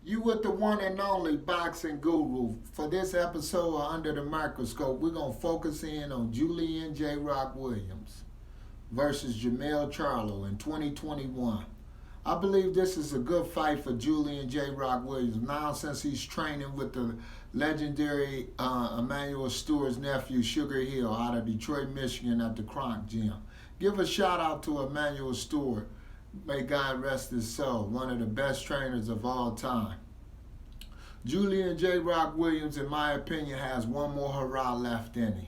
You with the one and only boxing guru. For this episode of Under the Microscope, we're going to focus in on Julian J. Rock Williams versus Jermell Charlo in 2021. I believe this is a good fight for Julian J. Rock Williams now since he's training with the legendary Emmanuel Stewart's nephew, Sugar Hill, out of Detroit, Michigan at the Kronk Gym. Give a shout out to Emmanuel Stewart. May God rest his soul, one of the best trainers of all time. Julian J. Rock Williams, in my opinion, has one more hurrah left in him.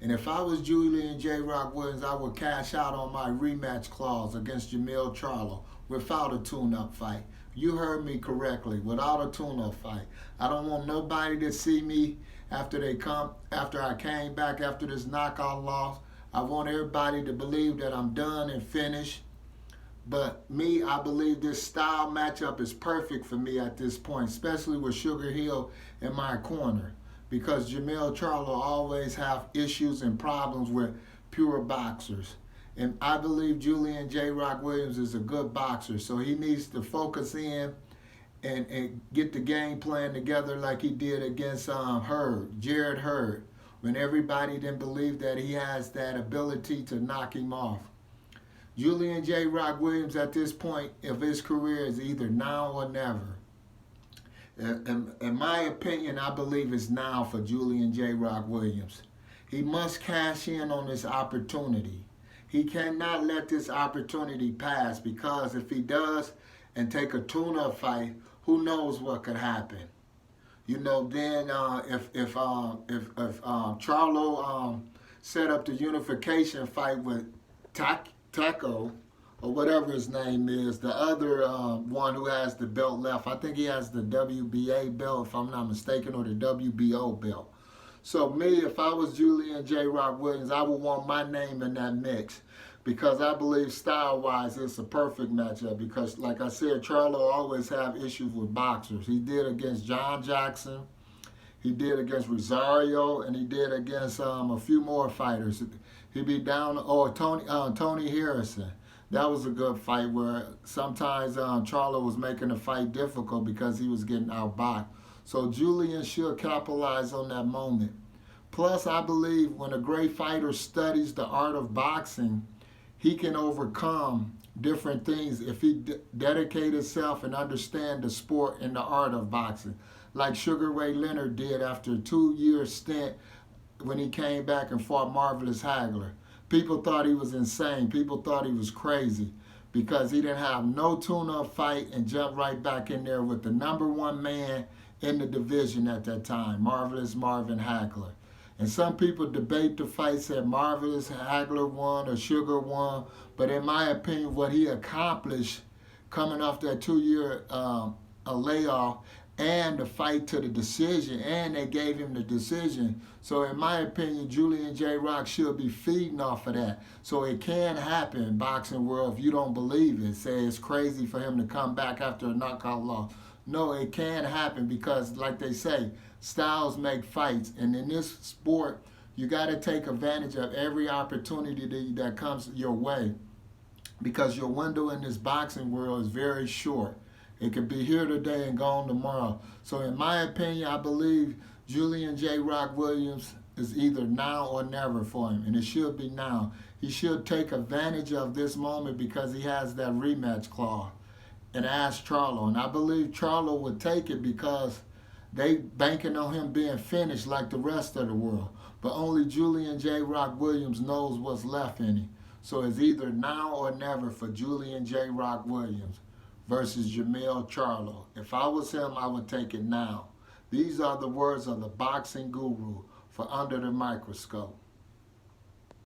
And if I was Julian J. Rock Williams, I would cash out on my rematch clause against Jermell Charlo without a tune-up fight. You heard me correctly, without a tune-up fight. I don't want nobody to see me after I came back after this knockout loss. I want everybody to believe that I'm done and finished. But me, I believe this style matchup is perfect for me at this point, especially with Sugar Hill in my corner, because Jermell Charlo always have issues and problems with pure boxers. And I believe Julian J. Rock Williams is a good boxer, so he needs to focus in and get the game plan together like he did against Jared Hurd, when everybody didn't believe that he has that ability to knock him off. Julian J. Rock Williams at this point of his career is either now or never. In my opinion, I believe it's now for Julian J. Rock Williams. He must cash in on this opportunity. He cannot let this opportunity pass, because if he does and take a tune-up fight, who knows what could happen? You know, then if Charlo set up the unification fight with Taco, or whatever his name is, the other one who has the belt left. I think he has the WBA belt, if I'm not mistaken, or the WBO belt. So me, if I was Julian J. Rock Williams, I would want my name in that mix, because I believe style-wise it's a perfect matchup, because like I said, Charlo always have issues with boxers. He did against John Jackson, he did against Rosario, and he did against a few more fighters. He beat down, Tony Harrison. That was a good fight where sometimes Charlo was making the fight difficult because he was getting outboxed. So Julian should capitalize on that moment. Plus, I believe when a great fighter studies the art of boxing, he can overcome different things if he dedicate himself and understand the sport and the art of boxing, like Sugar Ray Leonard did after a 2-year stint when he came back and fought Marvelous Hagler. People thought he was insane. People thought he was crazy, because he didn't have no tune-up fight and jumped right back in there with the #1 man in the division at that time, Marvelous Marvin Hagler. And some people debate the fight, said Marvelous Hagler won or Sugar won, but in my opinion, what he accomplished coming off that 2-year layoff, and the fight to the decision, and they gave him the decision. So in my opinion, Julian J. Rock should be feeding off of that. So it can happen in boxing world if you don't believe it. Say it's crazy for him to come back after a knockout loss. No, it can happen, because like they say, styles make fights. And in this sport, you got to take advantage of every opportunity that comes your way, because your window in this boxing world is very short. It could be here today and gone tomorrow. So in my opinion, I believe Julian J. Rock Williams is either now or never for him, and it should be now. He should take advantage of this moment because he has that rematch clause and ask Charlo. And I believe Charlo would take it because they banking on him being finished like the rest of the world. But only Julian J. Rock Williams knows what's left in him. So it's either now or never for Julian J. Rock Williams versus Jermell Charlo. If I was him, I would take it now. These are the words of the boxing guru for Under the Microscope.